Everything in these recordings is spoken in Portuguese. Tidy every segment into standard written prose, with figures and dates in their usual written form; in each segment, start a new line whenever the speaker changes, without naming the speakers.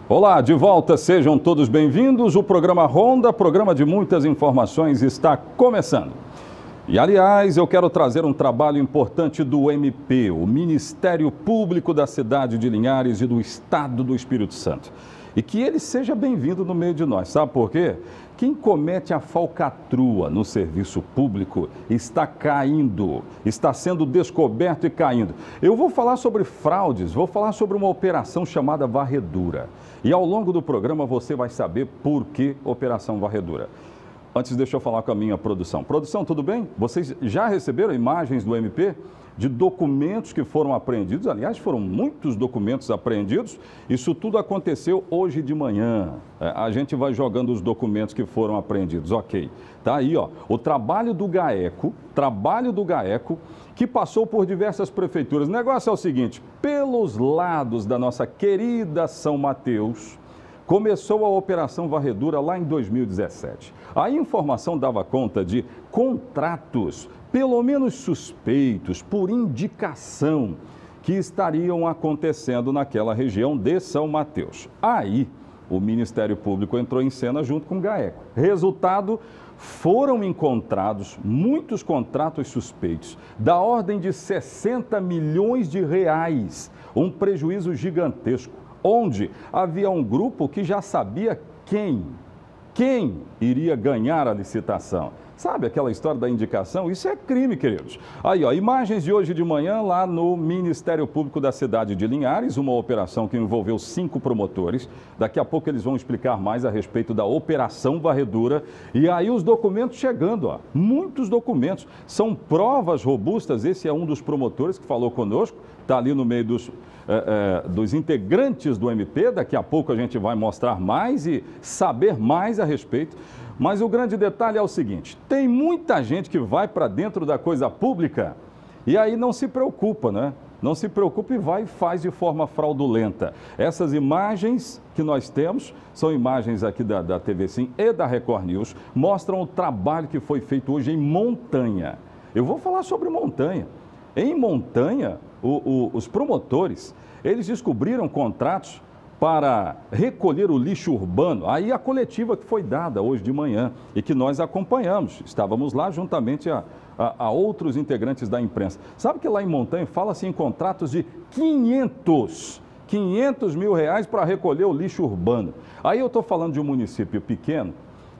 Olá, de volta, sejam todos bem-vindos. O programa Ronda, programa de muitas informações, está começando. E, aliás, eu quero trazer um trabalho importante do MP, o Ministério Público da cidade de Linhares e do Estado do Espírito Santo. E que ele seja bem-vindo no meio de nós, sabe por quê? Quem comete a falcatrua no serviço público está caindo, está sendo descoberto e caindo. Eu vou falar sobre fraudes, vou falar sobre uma operação chamada Varredura. E ao longo do programa você vai saber por que Operação Varredura. Antes, deixa eu falar com a minha produção. Produção, tudo bem? Vocês já receberam imagens do MP de documentos que foram apreendidos? Aliás, foram muitos documentos apreendidos. Isso tudo aconteceu hoje de manhã. A gente vai jogando os documentos que foram apreendidos. Ok. Tá aí, ó. O trabalho do GAECO, que passou por diversas prefeituras. O negócio é o seguinte, pelos lados da nossa querida São Mateus, começou a Operação Varredura lá em 2017. A informação dava conta de contratos, pelo menos suspeitos, por indicação, que estariam acontecendo naquela região de São Mateus. Aí, o Ministério Público entrou em cena junto com o GAECO. Resultado, foram encontrados muitos contratos suspeitos, da ordem de 60 milhões de reais, um prejuízo gigantesco, onde havia um grupo que já sabia quem iria ganhar a licitação. Sabe aquela história da indicação? Isso é crime, queridos. Aí, ó, imagens de hoje de manhã lá no Ministério Público da cidade de Linhares, uma operação que envolveu 5 promotores. Daqui a pouco eles vão explicar mais a respeito da Operação Varredura. E aí os documentos chegando, ó, muitos documentos. São provas robustas. Esse é um dos promotores que falou conosco, está ali no meio dos integrantes do MP. Daqui a pouco a gente vai mostrar mais e saber mais a respeito. Mas o grande detalhe é o seguinte, tem muita gente que vai para dentro da coisa pública e aí não se preocupa, né? Não se preocupa e vai e faz de forma fraudulenta. Essas imagens que nós temos, são imagens aqui da TV Sim e da Record News, mostram o trabalho que foi feito hoje em Montanha. Eu vou falar sobre Montanha. Em Montanha, os promotores, eles descobriram contratos para recolher o lixo urbano. Aí a coletiva que foi dada hoje de manhã e que nós acompanhamos. Estávamos lá juntamente a outros integrantes da imprensa. Sabe que lá em Montanha fala-se em contratos de 500 mil reais para recolher o lixo urbano. Aí eu estou falando de um município pequeno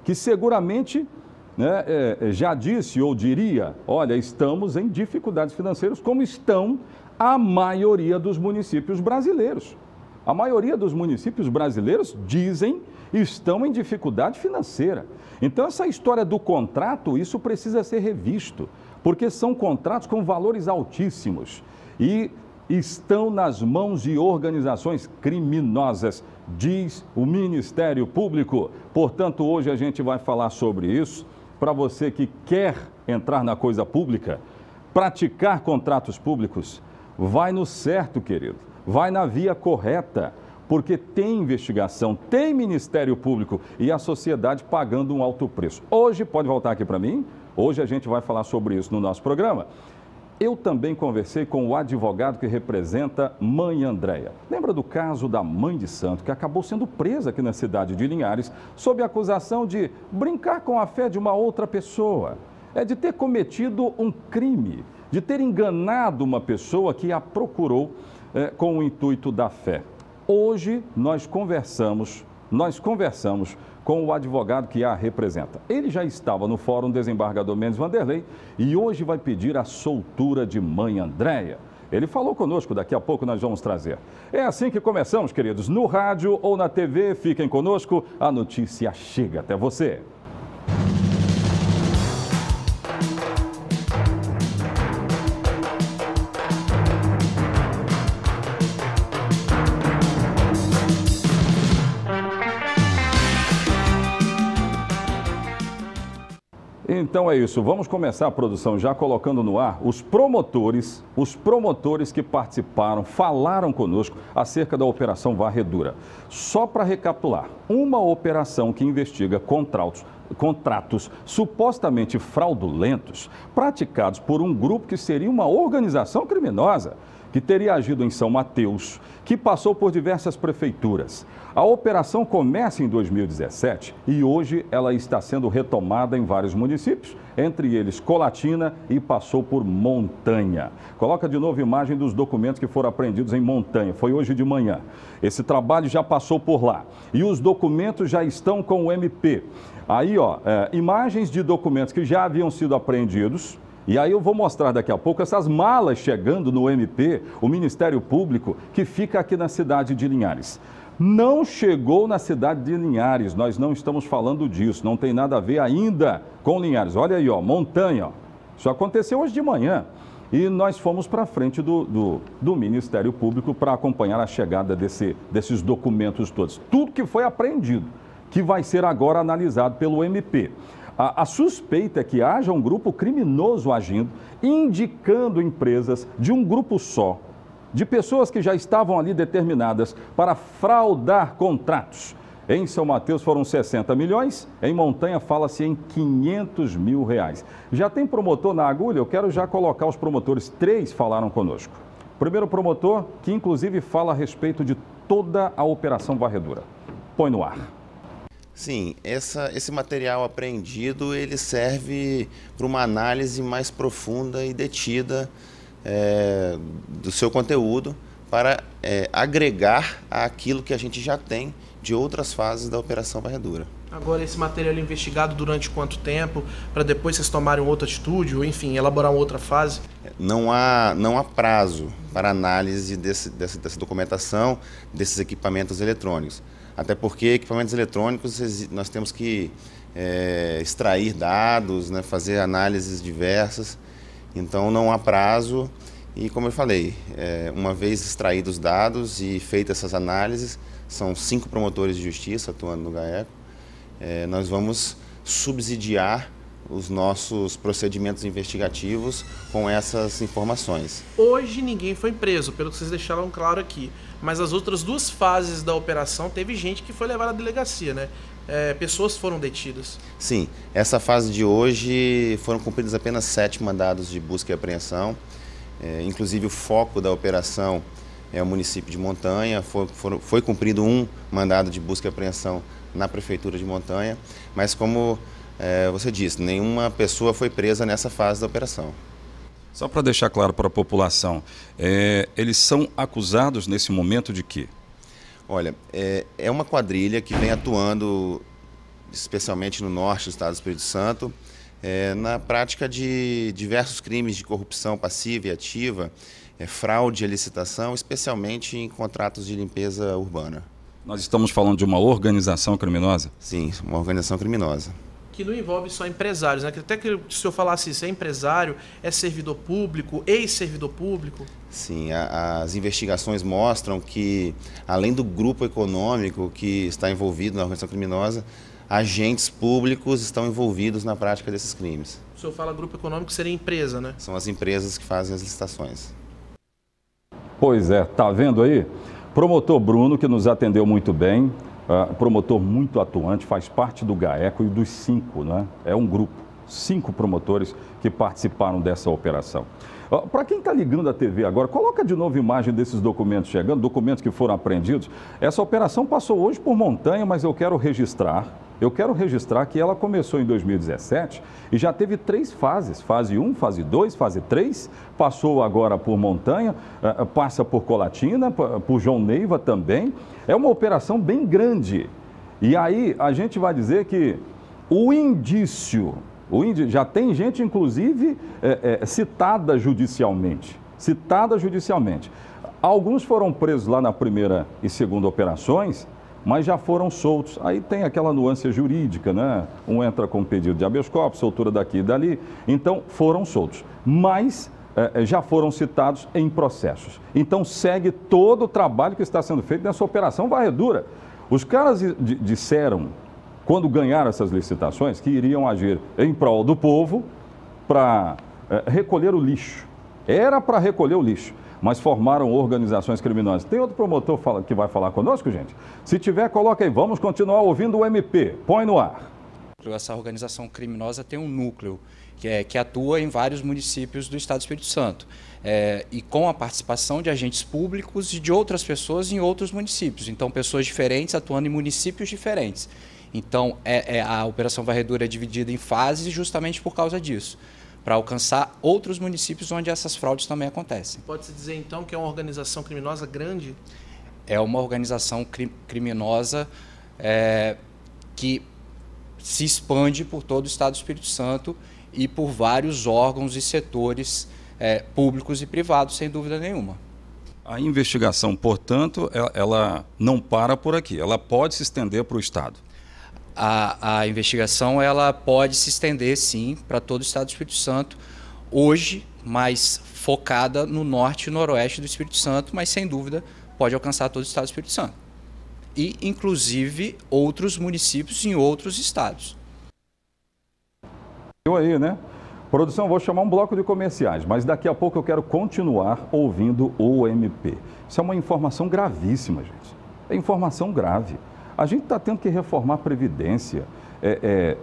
que seguramente, né, já disse ou diria, olha, estamos em dificuldades financeiras, como estão a maioria dos municípios brasileiros. A maioria dos municípios brasileiros, dizem, estão em dificuldade financeira. Então, essa história do contrato, isso precisa ser revisto, porque são contratos com valores altíssimos e estão nas mãos de organizações criminosas, diz o Ministério Público. Portanto, hoje a gente vai falar sobre isso. Para você que quer entrar na coisa pública, praticar contratos públicos, vai no certo, querido. Vai na via correta, porque tem investigação, tem Ministério Público e a sociedade pagando um alto preço. Hoje, pode voltar aqui para mim, hoje a gente vai falar sobre isso no nosso programa. Eu também conversei com o advogado que representa Mãe Andréia. Lembra do caso da mãe de santo, que acabou sendo presa aqui na cidade de Linhares, sob a acusação de brincar com a fé de uma outra pessoa, de ter cometido um crime, de ter enganado uma pessoa que a procurou com o intuito da fé. Hoje nós conversamos com o advogado que a representa. Ele já estava no Fórum Desembargador Mendes Vanderlei e hoje vai pedir a soltura de Mãe Andréia. Ele falou conosco, daqui a pouco nós vamos trazer. É assim que começamos, queridos, no rádio ou na TV, fiquem conosco, a notícia chega até você. Então é isso, vamos começar a produção já colocando no ar os promotores que participaram, falaram conosco acerca da Operação Varredura. Só para recapitular, uma operação que investiga contratos supostamente fraudulentos praticados por um grupo que seria uma organização criminosa, que teria agido em São Mateus, que passou por diversas prefeituras. A operação começa em 2017 e hoje ela está sendo retomada em vários municípios, entre eles Colatina, e passou por Montanha. Coloca de novo a imagem dos documentos que foram apreendidos em Montanha, foi hoje de manhã. Esse trabalho já passou por lá e os documentos já estão com o MP. Aí, ó, imagens de documentos que já haviam sido apreendidos. E aí eu vou mostrar daqui a pouco essas malas chegando no MP, o Ministério Público, que fica aqui na cidade de Linhares. Não chegou na cidade de Linhares, nós não estamos falando disso, não tem nada a ver ainda com Linhares. Olha aí, ó, Montanha, ó. Isso aconteceu hoje de manhã. E nós fomos para frente do Ministério Público para acompanhar a chegada desses documentos todos. Tudo que foi apreendido, que vai ser agora analisado pelo MP. A suspeita é que haja um grupo criminoso agindo, indicando empresas de um grupo só, de pessoas que já estavam ali determinadas para fraudar contratos. Em São Mateus foram 60 milhões, em Montanha fala-se em 500 mil reais. Já tem promotor na agulha? Eu quero já colocar os promotores. 3 falaram conosco. Primeiro promotor, que inclusive fala a respeito de toda a Operação Varredura. Põe no ar.
Sim, esse material apreendido ele serve para uma análise mais profunda e detida do seu conteúdo para agregar àquilo que a gente já tem de outras fases da Operação Varredura.
Agora, esse material é investigado durante quanto tempo, para depois vocês tomarem outra atitude, ou enfim, elaborar uma outra fase?
Não há prazo para análise dessa documentação, desses equipamentos eletrônicos. Até porque equipamentos eletrônicos nós temos que extrair dados, né, fazer análises diversas, então não há prazo e, como eu falei, uma vez extraídos os dados e feitas essas análises, são 5 promotores de justiça atuando no GAECO, nós vamos subsidiar os nossos procedimentos investigativos com essas informações.
Hoje ninguém foi preso, pelo que vocês deixaram claro aqui, mas as outras 2 fases da operação teve gente que foi levada à delegacia, né? Pessoas foram detidas.
Sim, essa fase de hoje foram cumpridos apenas 7 mandados de busca e apreensão, inclusive o foco da operação é o município de Montanha, foi cumprido um mandado de busca e apreensão na prefeitura de Montanha, mas como você disse, nenhuma pessoa foi presa nessa fase da operação.
Só para deixar claro para a população, eles são acusados nesse momento de quê?
Olha, é uma quadrilha que vem atuando, especialmente no norte do estado do Espírito Santo, na prática de diversos crimes de corrupção passiva e ativa, fraude e licitação, especialmente em contratos de limpeza urbana.
Nós estamos falando de uma organização criminosa?
Sim, uma organização criminosa.
Que não envolve só empresários, né? Até que se eu falasse isso, é empresário, é servidor público, ex-servidor público?
Sim, as investigações mostram que, além do grupo econômico que está envolvido na organização criminosa, agentes públicos estão envolvidos na prática desses crimes.
O senhor fala grupo econômico, seria empresa, né?
São as empresas que fazem as licitações.
Pois é, tá vendo aí? Promotor Bruno, que nos atendeu muito bem, promotor muito atuante, faz parte do GAECO e dos 5, né? É um grupo, 5 promotores que participaram dessa operação. Para quem está ligando a TV agora, coloca de novo a imagem desses documentos chegando, documentos que foram apreendidos. Essa operação passou hoje por Montanha, mas eu quero registrar que ela começou em 2017 e já teve 3 fases, fase 1, fase 2, fase 3, passou agora por Montanha, passa por Colatina, por João Neiva também. É uma operação bem grande. E aí a gente vai dizer que o indício já tem gente, inclusive, citada judicialmente. Alguns foram presos lá na primeira e segunda operações, mas já foram soltos. Aí tem aquela nuance jurídica, né? Um entra com pedido de habeas corpus, soltura daqui e dali. Então, foram soltos. Mas já foram citados em processos. Então, segue todo o trabalho que está sendo feito nessa Operação Varredura. Os caras disseram, quando ganharam essas licitações, que iriam agir em prol do povo para recolher o lixo. Era para recolher o lixo, mas formaram organizações criminosas. Tem outro promotor que vai falar conosco, gente? Se tiver, coloca aí. Vamos continuar ouvindo o MP. Põe no ar.
Essa organização criminosa tem um núcleo que atua em vários municípios do Estado do Espírito Santo, e com a participação de agentes públicos e de outras pessoas em outros municípios. Então, pessoas diferentes atuando em municípios diferentes. Então, a Operação Varredura é dividida em fases justamente por causa disso, para alcançar outros municípios onde essas fraudes também acontecem.
Pode-se dizer, então, que é uma organização criminosa grande?
É uma organização criminosa que se expande por todo o Estado do Espírito Santo e por vários órgãos e setores públicos e privados, sem dúvida nenhuma.
A investigação, portanto, ela não para por aqui, ela pode se estender para o Estado.
A investigação ela pode se estender, sim, para todo o Estado do Espírito Santo, hoje mais focada no norte e noroeste do Espírito Santo, mas sem dúvida pode alcançar todo o Estado do Espírito Santo. E, inclusive, outros municípios em outros estados.
Eu aí, né? Produção, vou chamar um bloco de comerciais, mas daqui a pouco eu quero continuar ouvindo o MP. Isso é uma informação gravíssima, gente. É informação grave. A gente está tendo que reformar a Previdência.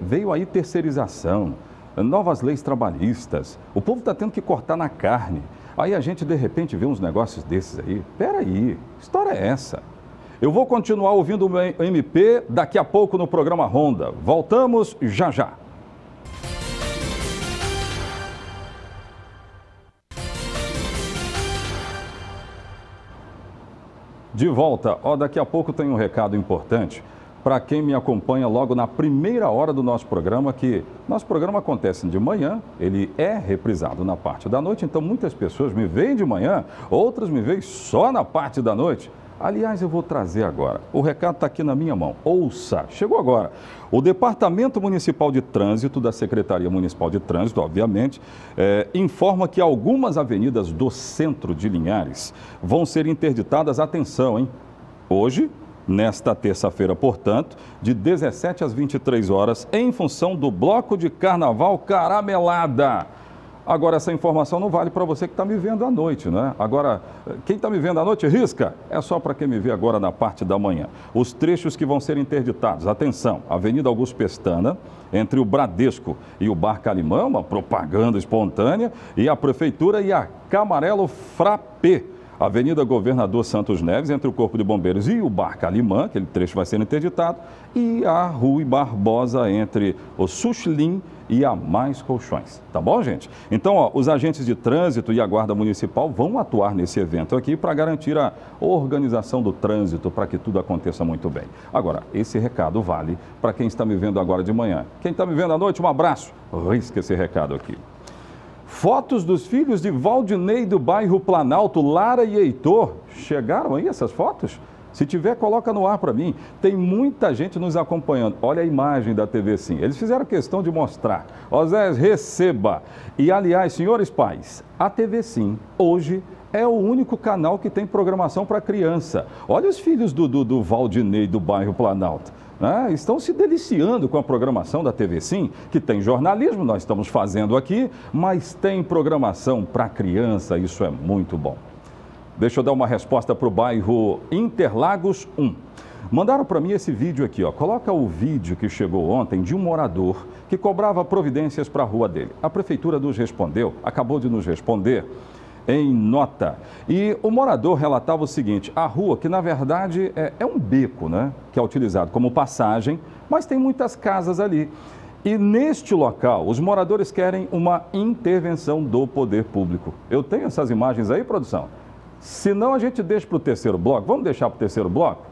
Veio aí terceirização, novas leis trabalhistas. O povo está tendo que cortar na carne. Aí a gente, de repente, vê uns negócios desses aí. Peraí, que história é essa? Eu vou continuar ouvindo o MP daqui a pouco no programa Ronda. Voltamos já já. De volta. Daqui a pouco tem um recado importante para quem me acompanha logo na primeira hora do nosso programa, que nosso programa acontece de manhã, ele é reprisado na parte da noite, então muitas pessoas me veem de manhã, outras me veem só na parte da noite. Aliás, eu vou trazer agora. O recado está aqui na minha mão. Ouça, chegou agora. O Departamento Municipal de Trânsito, da Secretaria Municipal de Trânsito, obviamente, informa que algumas avenidas do centro de Linhares vão ser interditadas. Atenção, hein? Hoje, nesta terça-feira, portanto, de 17 às 23 horas, em função do bloco de carnaval Caramelada. Agora, essa informação não vale para você que está me vendo à noite, né? Agora, quem está me vendo à noite, risca, é só para quem me vê agora na parte da manhã. Os trechos que vão ser interditados, atenção, Avenida Augusto Pestana, entre o Bradesco e o Bar Calimã, uma propaganda espontânea, e a Prefeitura e a Camarelo Frappé. Avenida Governador Santos Neves, entre o Corpo de Bombeiros e o Bar Calimã, aquele trecho vai ser interditado, e a Rui Barbosa, entre o Suchlim e a Mais Colchões. Tá bom, gente? Então, os agentes de trânsito e a Guarda Municipal vão atuar nesse evento aqui para garantir a organização do trânsito, para que tudo aconteça muito bem. Agora, esse recado vale para quem está me vendo agora de manhã. Quem está me vendo à noite, um abraço. Risca esse recado aqui. Fotos dos filhos de Valdinei do bairro Planalto, Lara e Heitor. Chegaram aí essas fotos? Se tiver, coloca no ar para mim. Tem muita gente nos acompanhando. Olha a imagem da TV Sim. Eles fizeram questão de mostrar. Osés, receba. E, aliás, senhores pais, a TV Sim, hoje, é o único canal que tem programação para criança. Olha os filhos do Valdinei do bairro Planalto. Estão se deliciando com a programação da TV Sim, que tem jornalismo, nós estamos fazendo aqui, mas tem programação para criança, isso é muito bom. Deixa eu dar uma resposta para o bairro Interlagos 1. Mandaram para mim esse vídeo aqui, ó. Coloca o vídeo que chegou ontem de um morador que cobrava providências para a rua dele. A prefeitura nos respondeu, acabou de nos responder em nota. E o morador relatava o seguinte: a rua, que na verdade é um beco, né? Que é utilizado como passagem, mas tem muitas casas ali. E neste local, os moradores querem uma intervenção do poder público. Eu tenho essas imagens aí, produção? Se não, a gente deixa para o terceiro bloco. Vamos deixar para o terceiro bloco?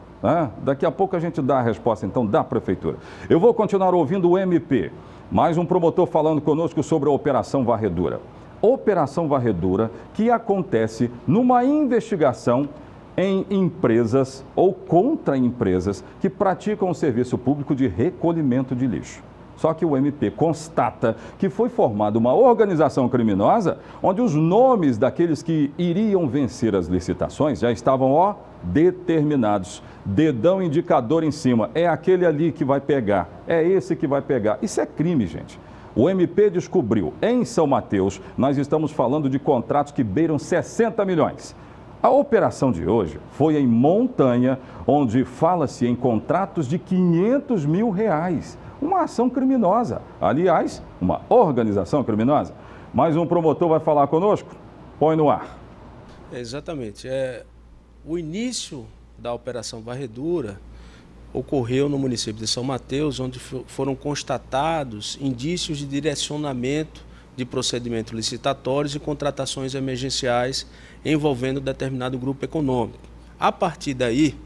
Daqui a pouco a gente dá a resposta, então, da prefeitura. Eu vou continuar ouvindo o MP. Mais um promotor falando conosco sobre a Operação Varredura. Operação Varredura que acontece numa investigação em empresas ou contra empresas que praticam o serviço público de recolhimento de lixo. Só que o MP constata que foi formada uma organização criminosa onde os nomes daqueles que iriam vencer as licitações já estavam, determinados. Dedão indicador em cima. É aquele ali que vai pegar. É esse que vai pegar. Isso é crime, gente. O MP descobriu, em São Mateus, nós estamos falando de contratos que beiram 60 milhões. A operação de hoje foi em Montanha, onde fala-se em contratos de R$500 mil. Uma ação criminosa, aliás, uma organização criminosa. Mais um promotor vai falar conosco? Põe no ar.
Exatamente. O início da Operação Varredura ocorreu no município de São Mateus, onde foram constatados indícios de direcionamento de procedimentos licitatórios e contratações emergenciais envolvendo determinado grupo econômico. A partir daí,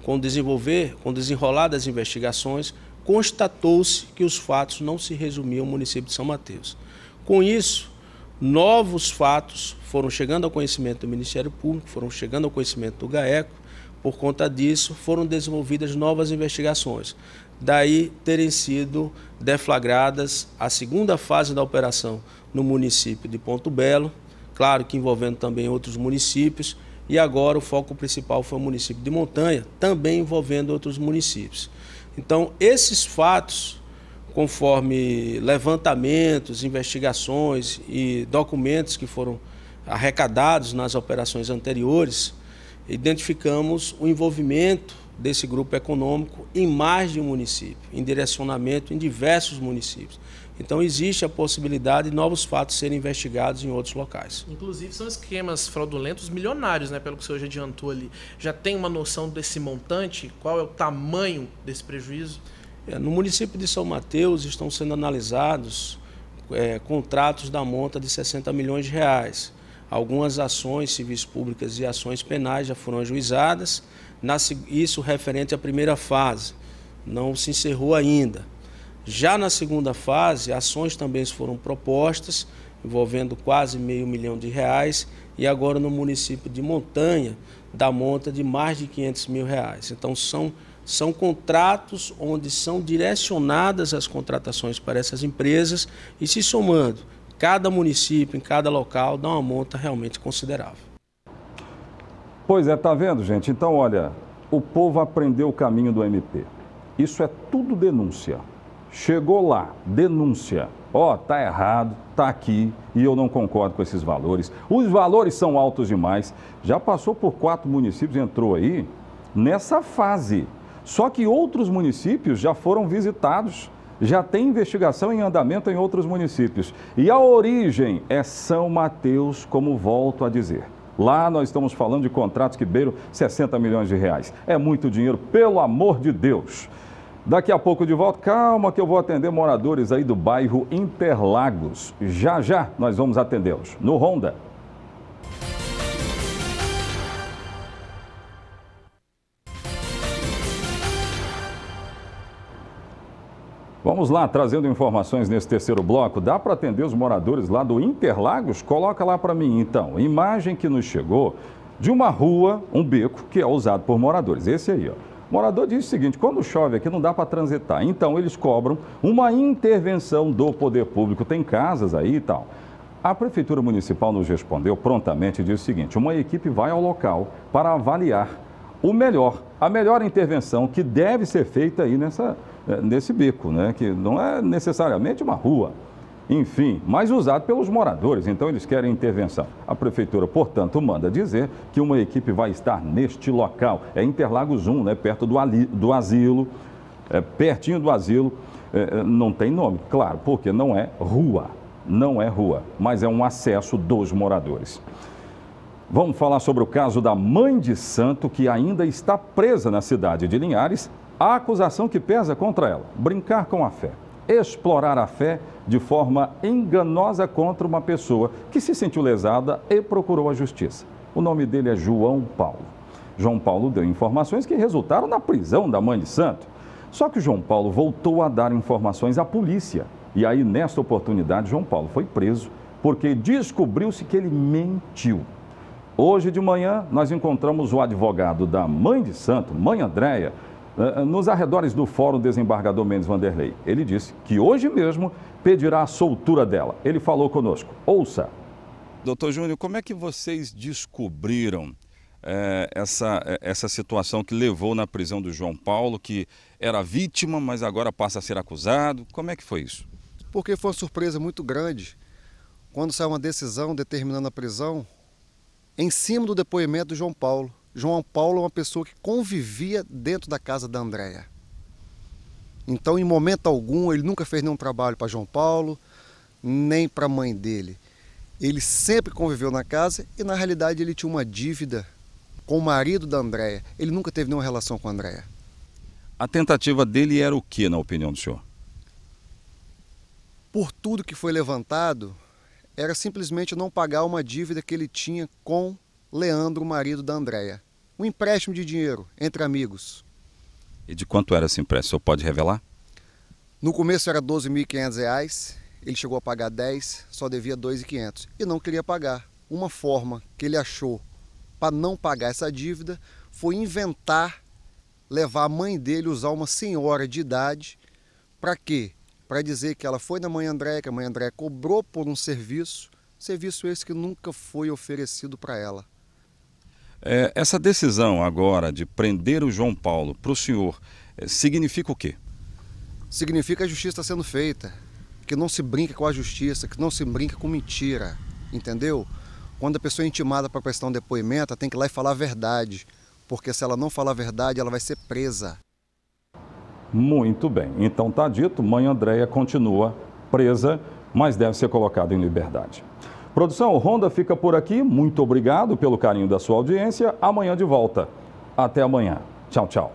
com o desenrolar das investigações, constatou-se que os fatos não se resumiam ao município de São Mateus. Com isso, novos fatos foram chegando ao conhecimento do Ministério Público, foram chegando ao conhecimento do GAECO. Por conta disso, foram desenvolvidas novas investigações. Daí terem sido deflagradas a segunda fase da operação no município de Ponto Belo, claro que envolvendo também outros municípios, e agora o foco principal foi o município de Montanha, também envolvendo outros municípios. Então, esses fatos, conforme levantamentos, investigações e documentos que foram arrecadados nas operações anteriores, identificamos o envolvimento desse grupo econômico em mais de um município, em direcionamento em diversos municípios. Então existe a possibilidade de novos fatos serem investigados em outros locais.
Inclusive são esquemas fraudulentos milionários, né? Pelo que o senhor já adiantou ali. Já tem uma noção desse montante? Qual é o tamanho desse prejuízo?
No município de São Mateus estão sendo analisados contratos da monta de R$60 milhões. Algumas ações civis públicas e ações penais já foram ajuizadas, isso referente à primeira fase, não se encerrou ainda. Já na segunda fase, ações também foram propostas, envolvendo quase R$500 mil, e agora no município de Montanha, da monta de mais de R$500 mil. Então são contratos onde são direcionadas as contratações para essas empresas e se somando, cada município, em cada local, dá uma monta realmente considerável.
Pois é, tá vendo, gente? Então, olha, o povo aprendeu o caminho do MP. Isso é tudo denúncia. Chegou lá, denúncia. Ó, tá errado, tá aqui e eu não concordo com esses valores. Os valores são altos demais. Já passou por 4 municípios, entrou aí nessa fase. Só que outros municípios já foram visitados. Já tem investigação em andamento em outros municípios. E a origem é São Mateus, como volto a dizer. Lá nós estamos falando de contratos que beiram R$60 milhões. É muito dinheiro, pelo amor de Deus. Daqui a pouco de volta, calma que eu vou atender moradores aí do bairro Interlagos. Já já nós vamos atendê-los no Ronda. Vamos lá, trazendo informações nesse terceiro bloco. Dá para atender os moradores lá do Interlagos? Coloca lá para mim, então. Imagem que nos chegou de uma rua, um beco, que é usado por moradores. Esse aí, ó. O morador diz o seguinte: quando chove aqui não dá para transitar. Então eles cobram uma intervenção do poder público. Tem casas aí e tal. A Prefeitura Municipal nos respondeu prontamente e disse o seguinte: uma equipe vai ao local para avaliar a melhor intervenção que deve ser feita aí nesse beco, né? Que não é necessariamente uma rua, enfim, mas usado pelos moradores, então eles querem intervenção. A Prefeitura, portanto, manda dizer que uma equipe vai estar neste local. É Interlagos 1, né? Perto do asilo, pertinho do asilo, não tem nome, claro, porque não é rua, mas é um acesso dos moradores. Vamos falar sobre o caso da mãe de santo que ainda está presa na cidade de Linhares. A acusação que pesa contra ela: brincar com a fé, explorar a fé de forma enganosa contra uma pessoa que se sentiu lesada e procurou a justiça. O nome dele é João Paulo. João Paulo deu informações que resultaram na prisão da mãe de santo. Só que João Paulo voltou a dar informações à polícia. E aí, nesta oportunidade, João Paulo foi preso porque descobriu-se que ele mentiu. Hoje de manhã, nós encontramos o advogado da mãe de santo, mãe Andréia, nos arredores do Fórum Desembargador Mendes Vanderlei. Ele disse que hoje mesmo pedirá a soltura dela. Ele falou conosco. Ouça. Doutor Júnior, como é que vocês descobriram essa situação que levou na prisão do João Paulo, que era vítima, mas agora passa a ser acusado? Como é que foi isso?
Porque foi uma surpresa muito grande. Quando saiu uma decisão determinando a prisão, em cima do depoimento do João Paulo. João Paulo é uma pessoa que convivia dentro da casa da Andréia. Então, em momento algum, ele nunca fez nenhum trabalho para João Paulo, nem para a mãe dele. Ele sempre conviveu na casa e, na realidade, ele tinha uma dívida com o marido da Andréia. Ele nunca teve nenhuma relação com a Andréia.
A tentativa dele era o que, na opinião do senhor?
Por tudo que foi levantado, era simplesmente não pagar uma dívida que ele tinha com Leandro, o marido da Andréia. Um empréstimo de dinheiro entre amigos.
E de quanto era esse empréstimo? O senhor pode revelar?
No começo era R$ 12.500, ele chegou a pagar 10, só devia 2.500 e não queria pagar. Uma forma que ele achou para não pagar essa dívida foi inventar, levar a mãe dele, usar uma senhora de idade, para quê? Para dizer que ela foi na mãe Andréia, que a mãe Andréia cobrou por um serviço esse que nunca foi oferecido para ela.
Essa decisão agora de prender o João Paulo para o senhor significa o quê?
Significa que a justiça está sendo feita, que não se brinca com a justiça, que não se brinca com mentira, entendeu? Quando a pessoa é intimada para prestar um depoimento, ela tem que ir lá e falar a verdade, porque se ela não falar a verdade, ela vai ser presa.
Muito bem, então tá dito, mãe Andréia continua presa, mas deve ser colocada em liberdade. Produção, o Ronda fica por aqui, muito obrigado pelo carinho da sua audiência, amanhã de volta. Até amanhã, tchau, tchau.